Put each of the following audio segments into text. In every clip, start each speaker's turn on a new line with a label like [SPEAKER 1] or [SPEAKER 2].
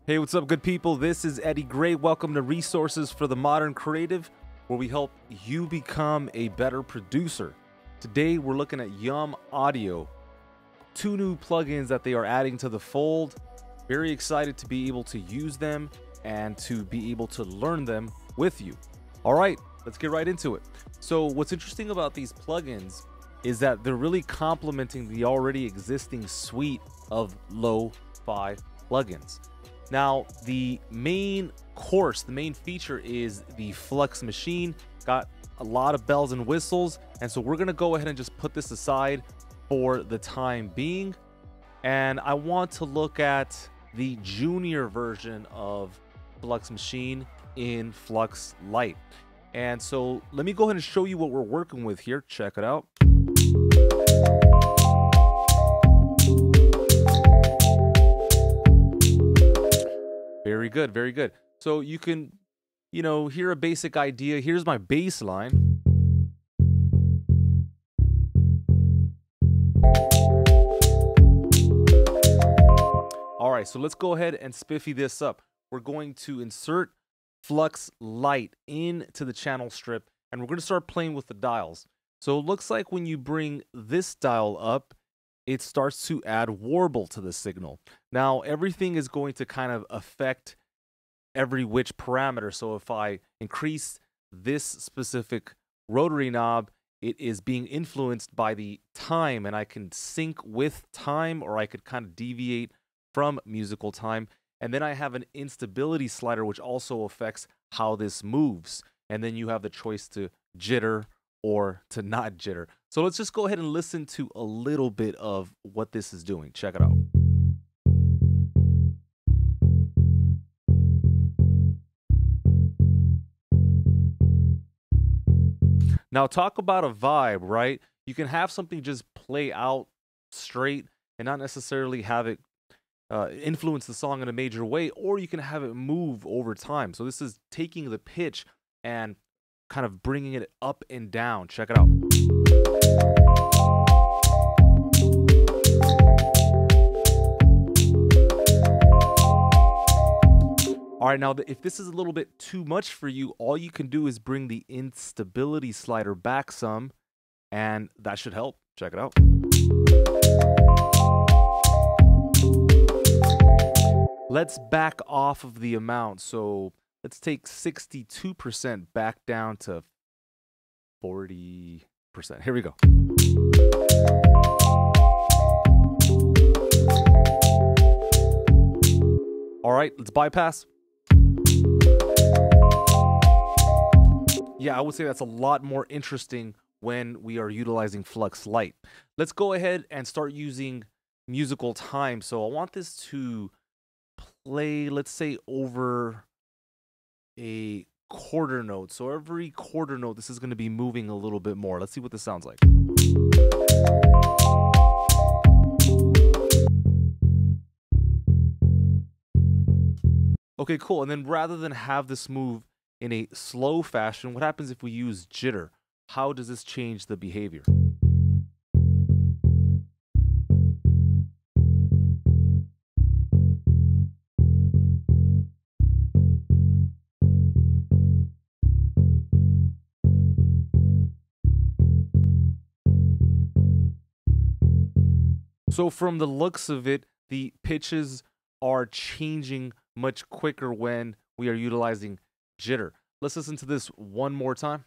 [SPEAKER 1] Hey, what's up, good people? This is Eddie Gray. Welcome to Resources for the Modern Creative, where we help you become a better producer. Today, we're looking at Yum Audio, 2 new plugins that they are adding to the fold. Very excited to be able to use them and to be able to learn them with you. All right, let's get right into it. So what's interesting about these plugins is that they're really complementing the already existing suite of lo-fi plugins. Now, the main feature is the Flux Machine. Got a lot of bells and whistles, and so we're gonna go ahead and just put this aside for the time being. And I want to look at the junior version of Flux Machine in Flux Lite. And so let me go ahead and show you what we're working with here. Check it out. Very good, very good. So you can, hear a basic idea. Here's my bass line. All right, so let's go ahead and spiffy this up. We're going to insert Flux Lite into the channel strip, and we're going to start playing with the dials. So it looks like when you bring this dial up, it starts to add warble to the signal. Now, everything is going to kind of affect every which parameter. So if I increase this specific rotary knob, it is being influenced by the time, and I can sync with time, or I could kind of deviate from musical time. And then I have an instability slider, which also affects how this moves. And then you have the choice to jitter or to not jitter. So let's just go ahead and listen to a little bit of what this is doing. Check it out. Now, talk about a vibe, right? You can have something just play out straight and not necessarily have it influence the song in a major way, or you can have it move over time. So this is taking the pitch and kind of bringing it up and down. Check it out. All right, now if this is a little bit too much for you, all you can do is bring the instability slider back some, and that should help. Check it out. Let's back off of the amount. So let's take 62% back down to 40%. Here we go. All right, let's bypass. Yeah, I would say that's a lot more interesting when we are utilizing Flux Lite. Let's go ahead and start using musical time. So I want this to play, let's say, over a quarter note. So every quarter note, this is going to be moving a little bit more. Let's see what this sounds like. Okay, cool. And then rather than have this move in a slow fashion, what happens if we use jitter? How does this change the behavior? So from the looks of it, the pitches are changing much quicker when we are utilizing jitter. Let's listen to this one more time.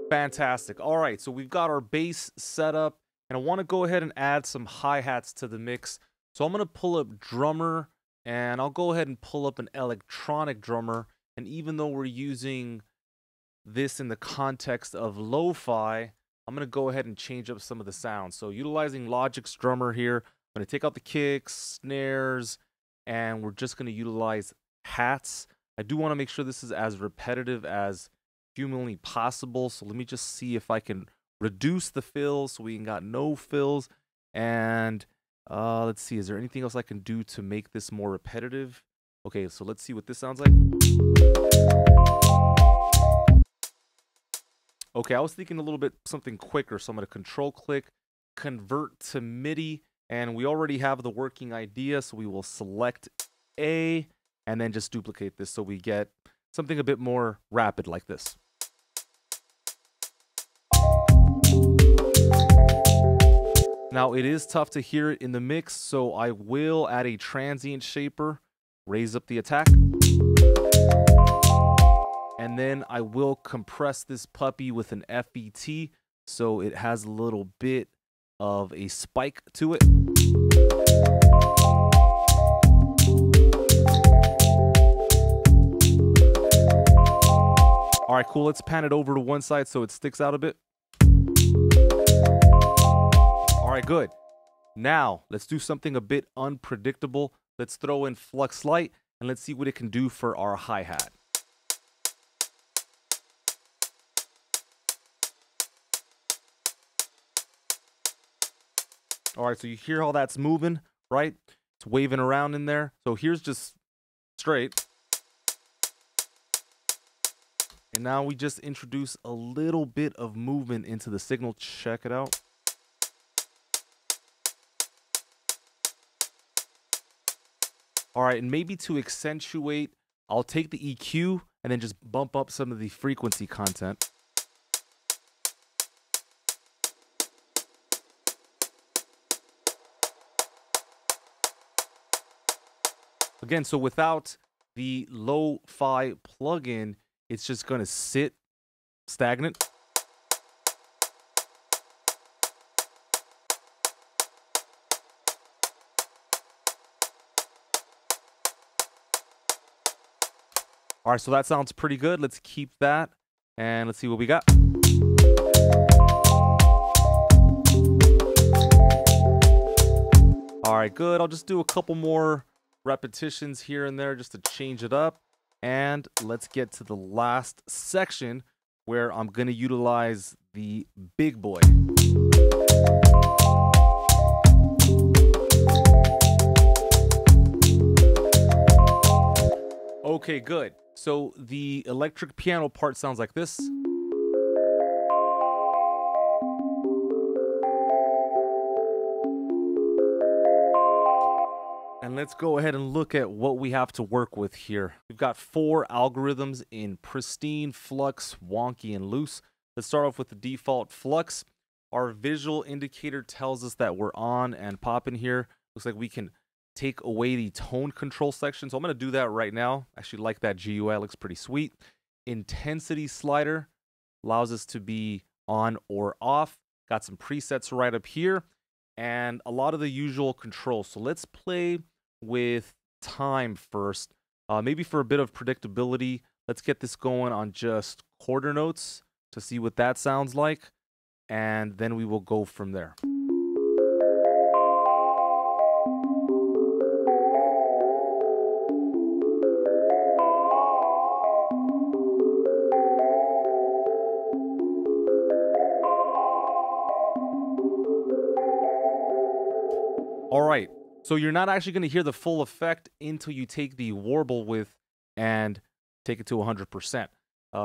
[SPEAKER 1] Fantastic. All right, so we've got our bass set up, and I want to go ahead and add some hi-hats to the mix. So I'm going to pull up drummer, and I'll go ahead and pull up an electronic drummer. And even though we're using this in the context of lo-fi, I'm going to go ahead and change up some of the sounds. So utilizing Logic's drummer here, I'm going to take out the kicks, snares, and we're just going to utilize hats. I do want to make sure this is as repetitive as humanly possible. So let me just see if I can reduce the fills so we got no fills. And let's see, is there anything else I can do to make this more repetitive? Okay, so let's see what this sounds like. Okay, I was thinking a little bit something quicker, so I'm going to control click, convert to MIDI, and we already have the working idea, so we will select A, and then just duplicate this so we get something a bit more rapid like this. Now, it is tough to hear it in the mix, so I will add a transient shaper, raise up the attack. And then I will compress this puppy with an FET so it has a little bit of a spike to it. All right, cool. Let's pan it over to one side so it sticks out a bit. All right, good. Now, let's do something a bit unpredictable. Let's throw in Flux Light and let's see what it can do for our hi-hat. All right, so you hear how that's moving, right? It's waving around in there. So here's just straight. And now we just introduce a little bit of movement into the signal. Check it out. All right, and maybe to accentuate, I'll take the EQ and then just bump up some of the frequency content. Again, so without the LoFi plugin, it's just going to sit stagnant. All right, so that sounds pretty good. Let's keep that and let's see what we got. All right, good. I'll just do a couple more repetitions here and there just to change it up. And let's get to the last section where I'm going to utilize the big boy. Okay, good. So the electric piano part sounds like this. And let's go ahead and look at what we have to work with here. We've got 4 algorithms in pristine, flux, wonky, and loose. Let's start off with the default flux. Our visual indicator tells us that we're on and popping here. Looks like we can take away the tone control section. So I'm going to do that right now. Actually like that GUI, looks pretty sweet. Intensity slider allows us to be on or off. Got some presets right up here and a lot of the usual controls. So let's play with time first. Maybe for a bit of predictability, let's get this going on just quarter notes to see what that sounds like. And then we will go from there. All right, so you're not actually going to hear the full effect until you take the warble width and take it to 100%,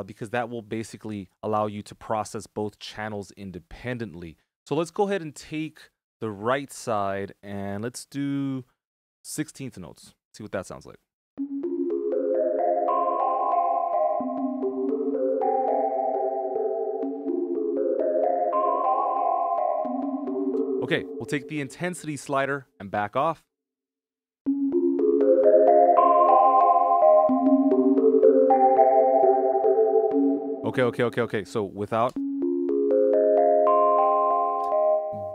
[SPEAKER 1] because that will basically allow you to process both channels independently. So let's go ahead and take the right side and let's do 16th notes. See what that sounds like. Okay, we'll take the intensity slider and back off. Okay. So without.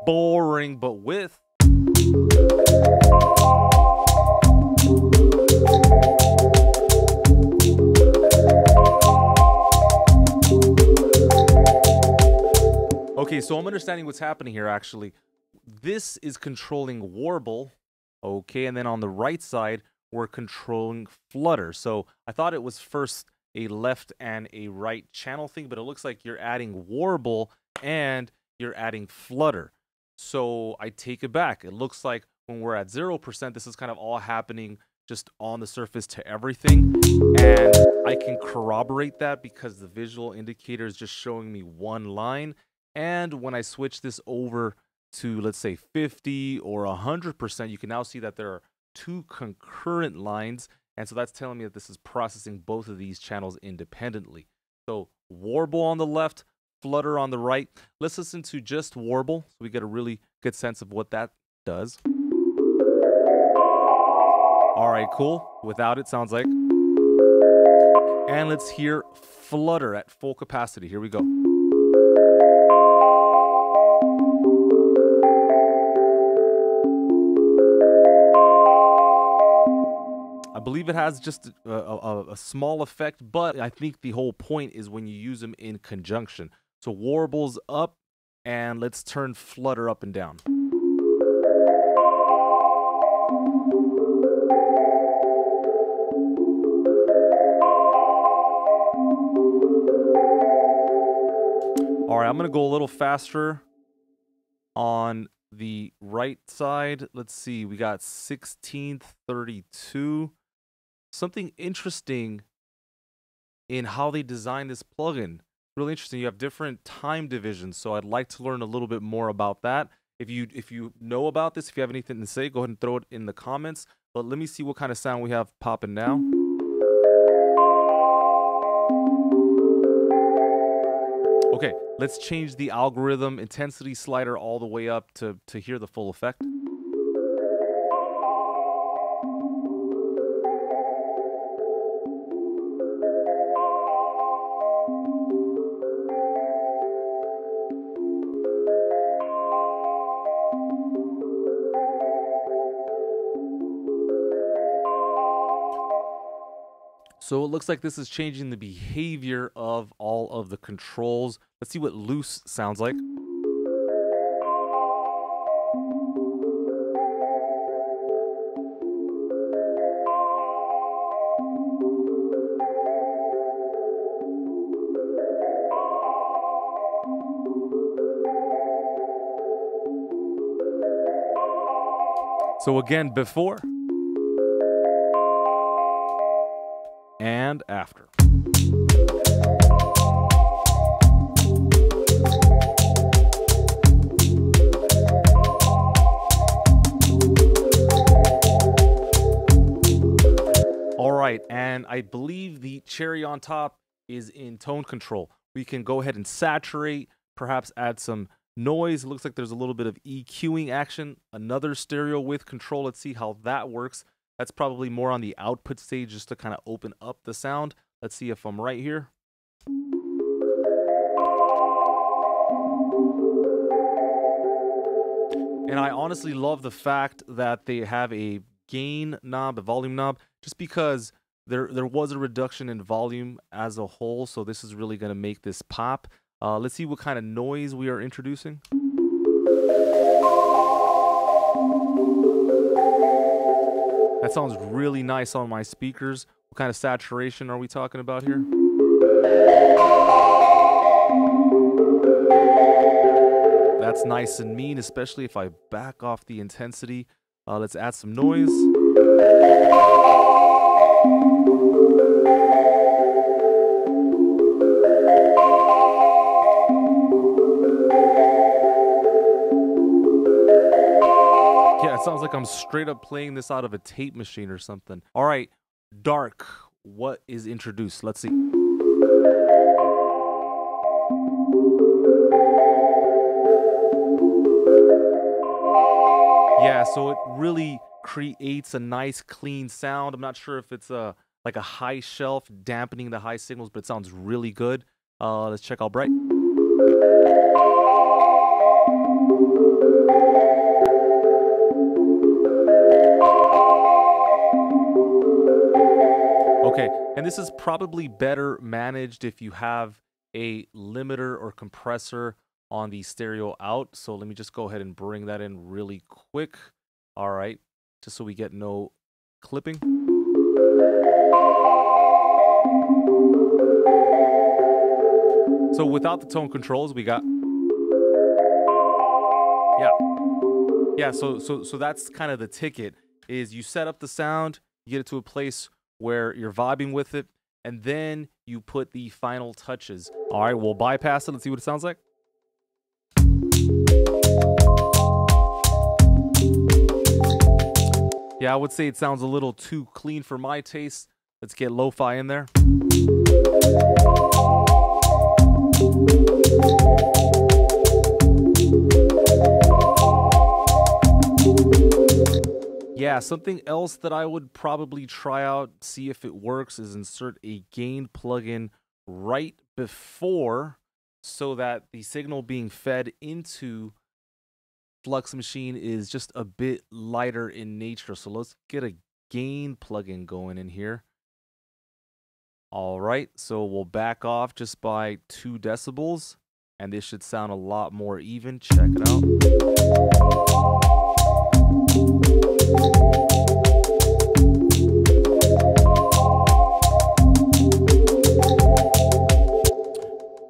[SPEAKER 1] Boring, but with. Okay, so I'm understanding what's happening here actually. This is controlling warble, okay, and then on the right side, we're controlling flutter. So I thought it was first a left and a right channel thing, but it looks like you're adding warble and you're adding flutter. So I take it back. It looks like when we're at 0%, this is kind of all happening just on the surface to everything. And I can corroborate that because the visual indicator is just showing me one line. And when I switch this over to, let's say, 50 or 100%, you can now see that there are two concurrent lines. And so that's telling me that this is processing both of these channels independently. So Warble on the left, Flutter on the right. Let's listen to just Warble so we get a really good sense of what that does. All right, cool. Without it, sounds like. And let's hear Flutter at full capacity. Here we go. I believe it has just a small effect, but I think the whole point is when you use them in conjunction. So Warble's up, and let's turn Flutter up and down. All right, I'm going to go a little faster on the right side. Let's see, we got 1632. Something interesting in how they designed this plugin. Really interesting. You have different time divisions, so I'd like to learn a little bit more about that. If you know about this, if you have anything to say, go ahead and throw it in the comments. But let me see what kind of sound we have popping now. Okay, let's change the algorithm intensity slider all the way up to hear the full effect. So it looks like this is changing the behavior of all of the controls. Let's see what loose sounds like. So again, before and after. All right, and I believe the cherry on top is in tone control. We can go ahead and saturate, perhaps add some noise. It looks like there's a little bit of EQing action. Another stereo with control. Let's see how that works. That's probably more on the output stage just to kind of open up the sound. Let's see if I'm right here. And I honestly love the fact that they have a gain knob, a volume knob, just because there was a reduction in volume as a whole. So this is really going to make this pop. Let's see what kind of noise we are introducing. That sounds really nice on my speakers. What kind of saturation are we talking about here? That's nice and mean, especially if I back off the intensity. Let's add some noise. Yeah, it sounds like I'm straight up playing this out of a tape machine or something. All right, dark. What is introduced? Let's see. Yeah, so it really creates a nice clean sound. I'm not sure if it's like a high shelf dampening the high signals, but it sounds really good. Let's check out bright. Okay, and this is probably better managed if you have a limiter or compressor on the stereo out. So let me just go ahead and bring that in really quick. All right, just so we get no clipping. So without the tone controls, we got, yeah. So that's kind of the ticket, is you set up the sound, you get it to a place where you're vibing with it, and then you put the final touches. All right, we'll bypass it. Let's see what it sounds like. Yeah, I would say it sounds a little too clean for my taste. Let's get lo-fi in there. Yeah, something else that I would probably try out, see if it works, is insert a gain plugin right before, so that the signal being fed into Flux Machine is just a bit lighter in nature. So let's get a gain plugin going in here. All right, so we'll back off just by 2 decibels, and this should sound a lot more even. Check it out.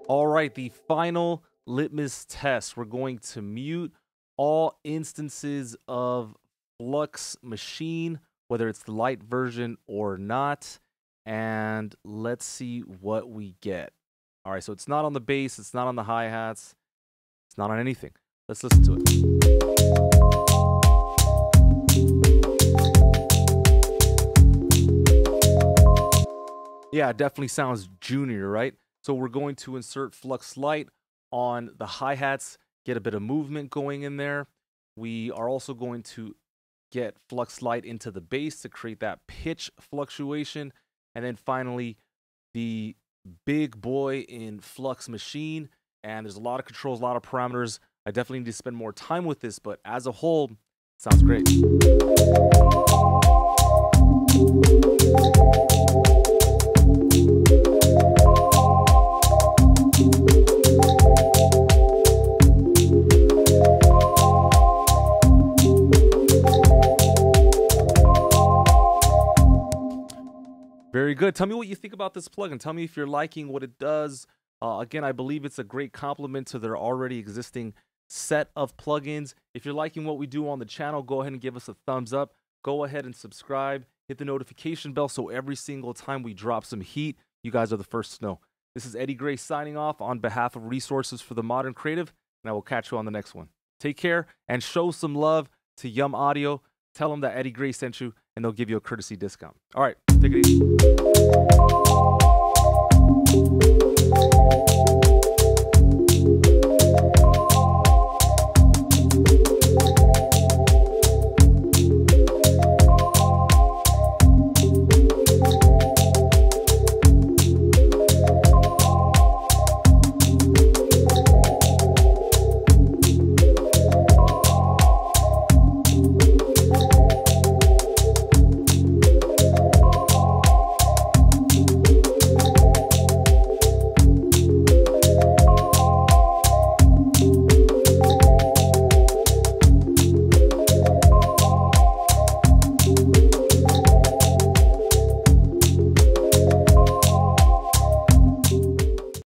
[SPEAKER 1] All right, the final litmus test. We're going to mute all instances of Flux Machine, whether it's the light version or not, and let's see what we get. All right, so it's not on the bass, it's not on the hi-hats, it's not on anything. Let's listen to it. Yeah, it definitely sounds junior, right? So we're going to insert Flux Light on the hi-hats, get a bit of movement going in there. We are also going to get Flux Light into the bass to create that pitch fluctuation. And then finally, the big boy in Flux Machine. And there's a lot of controls, a lot of parameters. I definitely need to spend more time with this, but as a whole, it sounds great. Very good. Tell me what you think about this plugin. Tell me if you're liking what it does. Again, I believe it's a great complement to their already existing set of plugins. If you're liking what we do on the channel, go ahead and give us a thumbs up. Go ahead and subscribe. Hit the notification bell so every single time we drop some heat, you guys are the first to know. This is Eddie Gray signing off on behalf of Resources for the Modern Creative, and I will catch you on the next one. Take care and show some love to Yum Audio. Tell them that Eddie Gray sent you, and they'll give you a courtesy discount. All right, take it easy.